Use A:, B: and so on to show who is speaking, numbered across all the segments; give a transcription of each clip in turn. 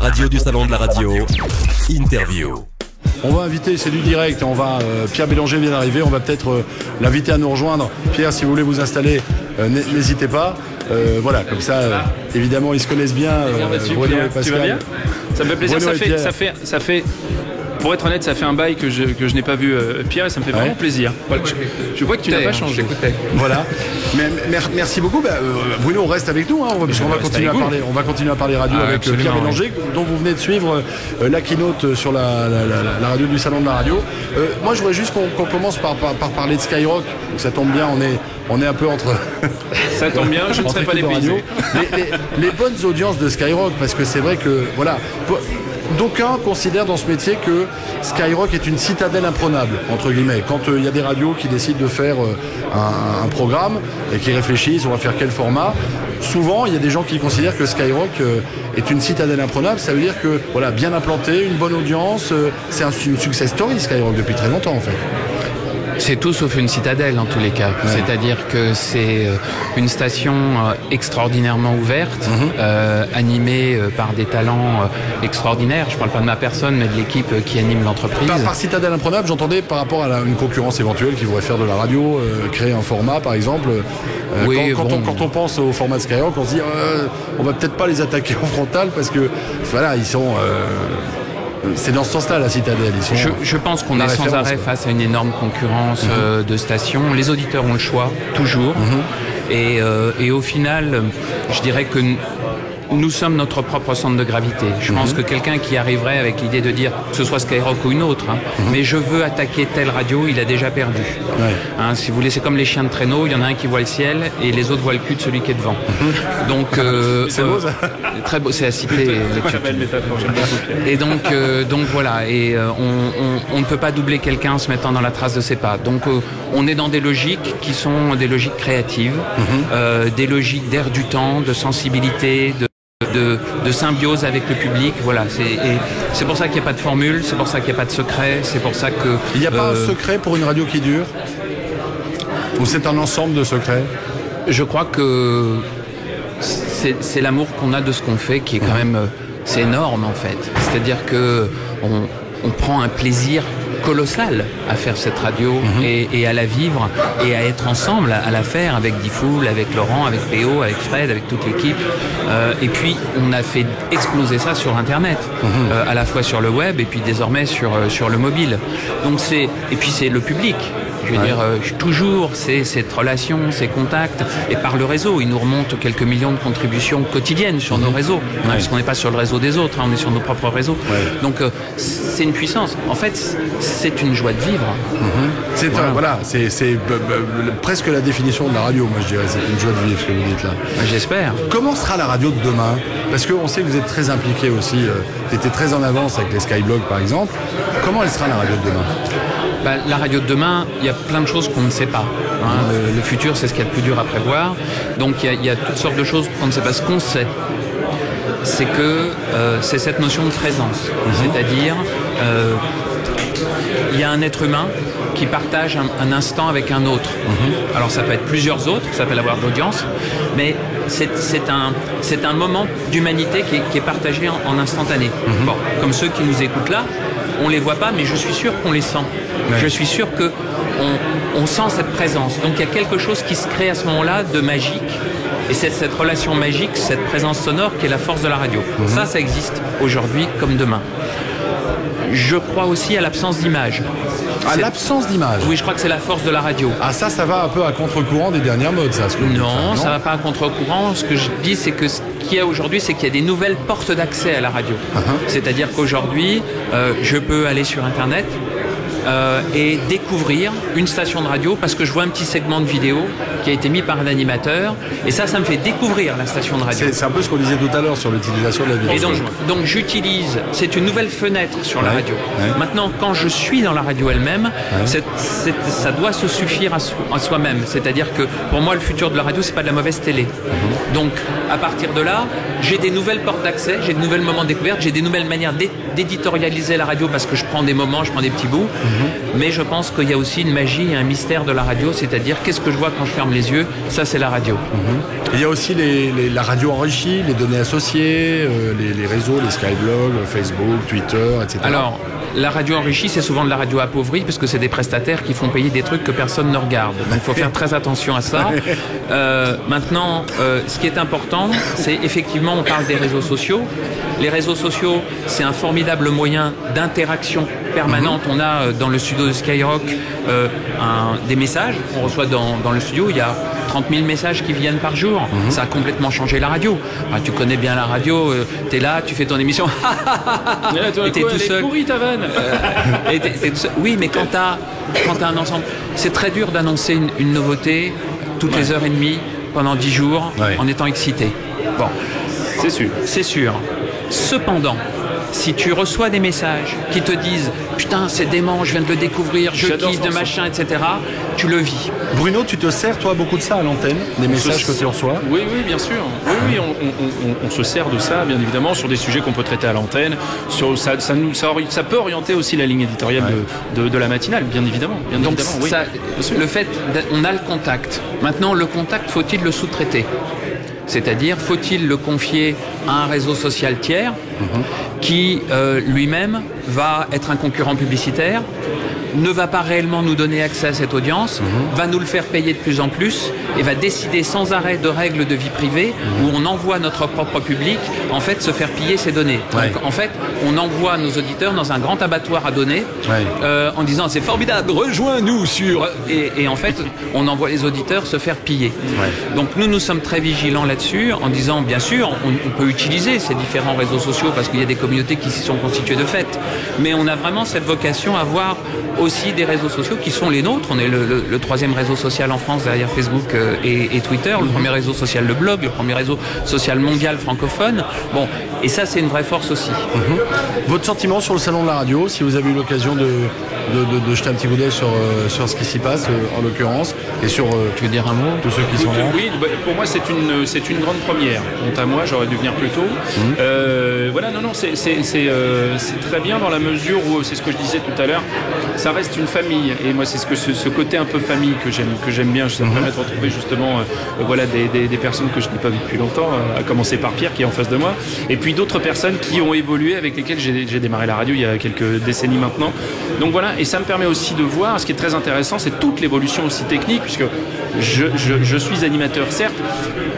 A: radio du Salon de la Radio, interview.
B: On va inviter, c'est du direct, Pierre Bélanger vient d'arriver, on va peut-être l'inviter à nous rejoindre. Pierre, si vous voulez vous installer, n'hésitez pas. Voilà, comme ça, évidemment, ils se connaissent bien.
C: Bruno et Pascal. Tu vas bien ? Ça me fait plaisir, ça fait, pour être honnête, ça fait un bail que je n'ai pas vu Pierre et ça me fait vraiment plaisir. Voilà, je vois que tu n'as pas changé.
B: Voilà. Mais merci beaucoup. Bruno, reste avec nous, parce qu'on va continuer à parler. On va continuer à parler radio avec Pierre Bélanger, dont vous venez de suivre la keynote sur la radio du Salon de la Radio. Moi, je voudrais juste qu'on commence par parler de Skyrock. Donc, ça tombe bien, on est un peu entre.
C: Ça tombe bien, je ne serais pas dépaysé.
B: Les bonnes audiences de Skyrock, parce que c'est vrai que voilà. D'aucuns considèrent dans ce métier que Skyrock est une citadelle imprenable, entre guillemets. Quand il y a des radios qui décident de faire un programme et qui réfléchissent, on va faire quel format, souvent il y a des gens qui considèrent que Skyrock est une citadelle imprenable. Ça veut dire que, voilà, bien implanté, une bonne audience, c'est une success story Skyrock depuis très longtemps en fait.
D: C'est tout sauf une citadelle en tous les cas. Ouais. C'est-à-dire que c'est une station extraordinairement ouverte, animée par des talents extraordinaires. Je ne parle pas de ma personne, mais de l'équipe qui anime l'entreprise.
B: Par citadelle imprenable, j'entendais par rapport à une concurrence éventuelle qui voudrait faire de la radio, créer un format par exemple. Quand on pense au format de Skyrock, on se dit on va peut-être pas les attaquer en frontal parce que voilà, ils sont... c'est dans ce sens-là la citadelle.
D: Je pense qu'on est sans arrêt face à une énorme concurrence de stations. Les auditeurs ont le choix, toujours. Et au final, je dirais que nous sommes notre propre centre de gravité. Je pense que quelqu'un qui arriverait avec l'idée de dire que ce soit Skyrock ou une autre, mais je veux attaquer telle radio, il a déjà perdu. Si vous voulez, c'est comme les chiens de traîneau, il y en a un qui voit le ciel et les autres voient le cul de celui qui est devant. Donc,
B: c'est beau ça.
D: Très beau, c'est à citer. Et donc voilà, et on ne peut pas doubler quelqu'un en se mettant dans la trace de ses pas. Donc on est dans des logiques qui sont des logiques créatives, des logiques d'air du temps, de sensibilité, de symbiose avec le public. Voilà, c'est pour ça qu'il n'y a pas de formule, c'est pour ça qu'il n'y a pas de secret, c'est pour ça que...
B: Il n'y a pas un secret pour une radio qui dure ? Ou c'est un ensemble de secrets ?
D: Je crois que c'est l'amour qu'on a de ce qu'on fait qui est quand même... c'est énorme en fait. C'est-à-dire que on prend un plaisir colossal à faire cette radio et à la vivre et à être ensemble, à la faire avec Diffoul, avec Laurent, avec Péo, avec Fred, avec toute l'équipe. Et puis on a fait exploser ça sur Internet, à la fois sur le web et puis désormais sur le mobile. Donc et puis c'est le public. Je veux dire, toujours, c'est cette relation, ces contacts, et par le réseau. Ils nous remontent quelques millions de contributions quotidiennes sur nos réseaux, parce qu'on n'est pas sur le réseau des autres, on est sur nos propres réseaux. Donc, c'est une puissance. En fait, c'est une joie de vivre.
B: C'est presque la définition de la radio, moi je dirais. C'est une joie de vivre, ce que vous dites là.
D: J'espère.
B: Comment sera la radio de demain ? Parce qu'on sait que vous êtes très impliqué aussi, vous étiez très en avance avec les Skyblogs par exemple. Comment elle sera la radio de demain ?
D: La radio de demain, il y a plein de choses qu'on ne sait pas. Le futur, c'est ce qu'il y a de plus dur à prévoir. Donc il y a toutes sortes de choses qu'on ne sait pas. Ce qu'on sait, c'est que c'est cette notion de présence. C'est-à-dire, il y a un être humain qui partage un instant avec un autre. Alors ça peut être plusieurs autres, ça peut avoir de l'audience, mais c'est un moment d'humanité qui est partagé en instantané. Bon, comme ceux qui nous écoutent là, on les voit pas, mais je suis sûr qu'on les sent. Je suis sûr que on sent cette présence. Donc il y a quelque chose qui se crée à ce moment-là de magique. Et c'est cette relation magique, cette présence sonore qui est la force de la radio. Ça existe aujourd'hui comme demain. Je crois aussi à l'absence d'image.
B: L'absence d'image ?
D: Oui, je crois que c'est la force de la radio.
B: Ça va un peu à contre-courant des dernières modes, ça.
D: Non, ça va pas à contre-courant. Ce que je dis, c'est que ce qu'il y a aujourd'hui, c'est qu'il y a des nouvelles portes d'accès à la radio. C'est-à-dire qu'aujourd'hui, je peux aller sur Internet et découvrir une station de radio parce que je vois un petit segment de vidéo qui a été mis par un animateur et ça me fait découvrir la station de radio.
B: C'est un peu ce qu'on disait tout à l'heure sur l'utilisation de la vidéo.
D: Et donc j'utilise, c'est une nouvelle fenêtre sur la radio. Maintenant, quand je suis dans la radio elle-même, ça doit se suffire à soi-même. C'est-à-dire que pour moi, le futur de la radio, c'est pas de la mauvaise télé. Donc à partir de là, j'ai des nouvelles portes d'accès, j'ai de nouvelles moments de découverte, j'ai des nouvelles manières d'éditorialiser la radio parce que je prends des moments, je prends des petits bouts. Mais je pense qu'il y a aussi une magie et un mystère de la radio, c'est-à-dire qu'est-ce que je vois quand je ferme les yeux, ça c'est la radio.
B: Il y a aussi la radio enrichie, les données associées, les réseaux, les Skyblog, Facebook, Twitter, etc.
D: Alors, la radio enrichie, c'est souvent de la radio appauvrie parce que c'est des prestataires qui font payer des trucs que personne ne regarde. Donc il faut faire très attention à ça. Maintenant, ce qui est important, c'est effectivement, on parle des réseaux sociaux. Les réseaux sociaux, c'est un formidable moyen d'interaction permanente. On a dans le studio de Skyrock des messages qu'on reçoit dans le studio. Il y a 30 000 messages qui viennent par jour. Ça a complètement changé la radio. Alors, tu connais bien la radio, t'es là, tu fais ton émission.
C: Et t'es tout seul. Pourri, ta vanne.
D: Oui, mais quand t'as un ensemble, c'est très dur d'annoncer une nouveauté toutes les heures et demie pendant 10 jours en étant excité. Bon, c'est sûr. Cependant, si tu reçois des messages qui te disent « Putain, c'est dément, je viens de le découvrir, je kiffe de machin, etc. » Tu le vis.
B: Bruno, tu te sers, toi, beaucoup de ça à l'antenne, des messages que tu reçois?
C: Oui, bien sûr. Oui, on se sert de ça, bien évidemment, sur des sujets qu'on peut traiter à l'antenne. Ça peut orienter aussi la ligne éditoriale de la matinale, bien évidemment.
D: Donc, le fait, on a le contact. Maintenant, le contact, faut-il le sous-traiter? C'est-à-dire, faut-il le confier à un réseau social tiers qui, lui-même, va être un concurrent publicitaire, ne va pas réellement nous donner accès à cette audience, va nous le faire payer de plus en plus et va décider sans arrêt de règles de vie privée où on envoie notre propre public en fait se faire piller ses données. Donc en fait, on envoie nos auditeurs dans un grand abattoir à données en disant c'est formidable, rejoins-nous sur... Et en fait, on envoie les auditeurs se faire piller. Donc nous sommes très vigilants là-dessus en disant bien sûr, on peut utiliser ces différents réseaux sociaux parce qu'il y a des communautés qui s'y sont constituées de fait, mais on a vraiment cette vocation à avoir aussi des réseaux sociaux qui sont les nôtres. On est le troisième réseau social en France derrière Facebook et Twitter, le premier réseau social, le blog, le premier réseau social mondial francophone. Bon, et ça c'est une vraie force aussi.
B: Votre sentiment sur le salon de la radio, si vous avez eu l'occasion de jeter un petit coup d'œil sur ce qui s'y passe en l'occurrence et sur
D: tu veux dire un mot
C: tous ceux qui sont là? Oui, pour moi c'est une grande première. Honte à moi, j'aurais dû venir plus tôt. Voilà, c'est très bien dans la mesure où c'est ce que je disais tout à l'heure. Ça reste une famille et moi c'est ce côté un peu famille que j'aime bien. Ça me permet de retrouver justement des personnes que je n'ai pas vues depuis longtemps, à commencer par Pierre qui est en face de moi, et puis d'autres personnes qui ont évolué avec lesquelles j'ai démarré la radio il y a quelques décennies maintenant. Donc voilà, et ça me permet aussi de voir, ce qui est très intéressant, c'est toute l'évolution aussi technique, puisque je suis animateur certes,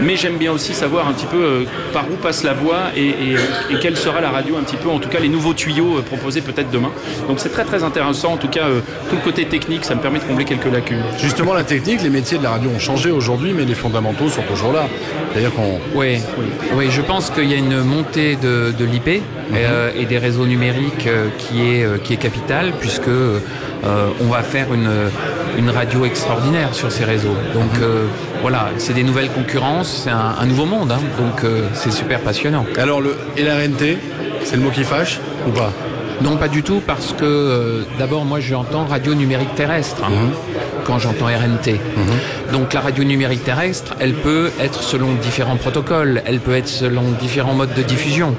C: mais j'aime bien aussi savoir un petit peu par où passe la voix et quelle sera la radio un petit peu, en tout cas les nouveaux tuyaux proposés peut-être demain. Donc c'est très très intéressant, en tout cas tout le côté technique, ça me permet de combler quelques lacunes.
B: Justement la technique, les métiers de la radio ont changé aujourd'hui, mais les fondamentaux sont toujours là. C'est-à-dire qu'on...
D: Oui, je pense qu'il y a une montée de l'IP et des réseaux numériques qui est capitale, puisque on va faire une radio extraordinaire sur ces réseaux. Donc voilà, c'est des nouvelles concurrences, c'est un nouveau monde, hein, donc c'est super passionnant.
B: Alors et la RNT, c'est le mot qui fâche ou pas?
D: Non, pas du tout, parce que d'abord, moi, j'entends radio numérique terrestre quand j'entends RNT. Donc, la radio numérique terrestre, elle peut être selon différents protocoles, elle peut être selon différents modes de diffusion.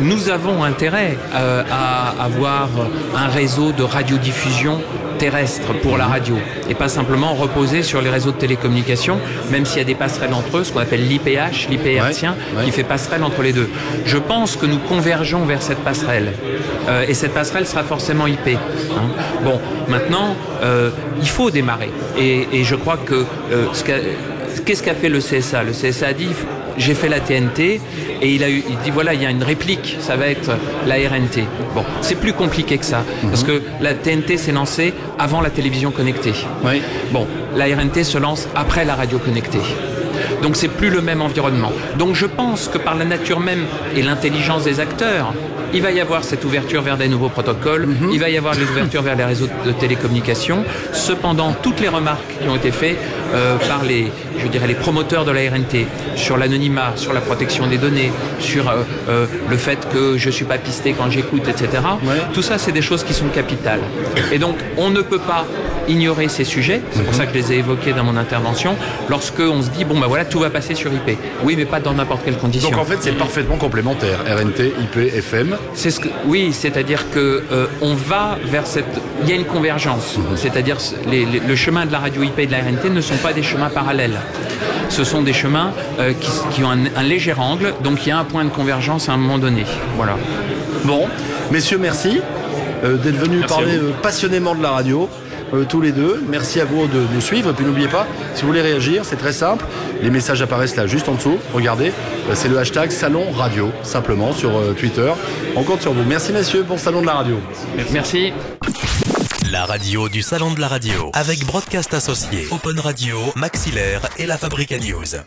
D: Nous avons intérêt à avoir un réseau de radiodiffusion terrestre pour la radio et pas simplement reposer sur les réseaux de télécommunications, même s'il y a des passerelles entre eux, ce qu'on appelle l'IPH, l'IP hertzien, qui fait passerelle entre les deux. Je pense que nous convergeons vers cette passerelle et cette passerelle sera forcément IP. Bon, maintenant, il faut démarrer et je crois que qu'est-ce qu'a fait le CSA? Le CSA a dit j'ai fait la TNT et il dit voilà, il y a une réplique, ça va être la RNT. Bon, c'est plus compliqué que ça parce que la TNT s'est lancée avant la télévision connectée. Bon, la RNT se lance après la radio connectée. Donc c'est plus le même environnement. Donc je pense que par la nature même et l'intelligence des acteurs, il va y avoir cette ouverture vers des nouveaux protocoles, il va y avoir les ouvertures vers les réseaux de télécommunications. Cependant, toutes les remarques qui ont été faites par les promoteurs de la RNT sur l'anonymat, sur la protection des données, sur le fait que je ne suis pas pisté quand j'écoute, etc. Tout ça, c'est des choses qui sont capitales. Et donc, on ne peut pas ignorer ces sujets, c'est pour ça que je les ai évoqués dans mon intervention, lorsque on se dit, bon bah voilà, tout va passer sur IP. Oui, mais pas dans n'importe quelle condition.
B: Donc en fait, c'est parfaitement complémentaire, RNT, IP, FM.
D: Oui, c'est-à-dire que on va vers cette... Il y a une convergence, c'est-à-dire le chemin de la radio IP et de la RNT ne sont pas des chemins parallèles. Ce sont des chemins qui ont un léger angle, donc il y a un point de convergence à un moment donné. Voilà.
B: Bon, messieurs, merci d'être venus parler passionnément de la radio. Tous les deux, merci à vous de nous suivre. Et puis n'oubliez pas, si vous voulez réagir, c'est très simple. Les messages apparaissent là juste en dessous. Regardez, c'est le hashtag Salon Radio, simplement sur Twitter. On compte sur vous. Merci messieurs pour Salon de la radio.
D: Merci.
A: La radio du Salon de la radio avec Broadcast Associés, Open Radio, Maxillaire et la Fabrica News.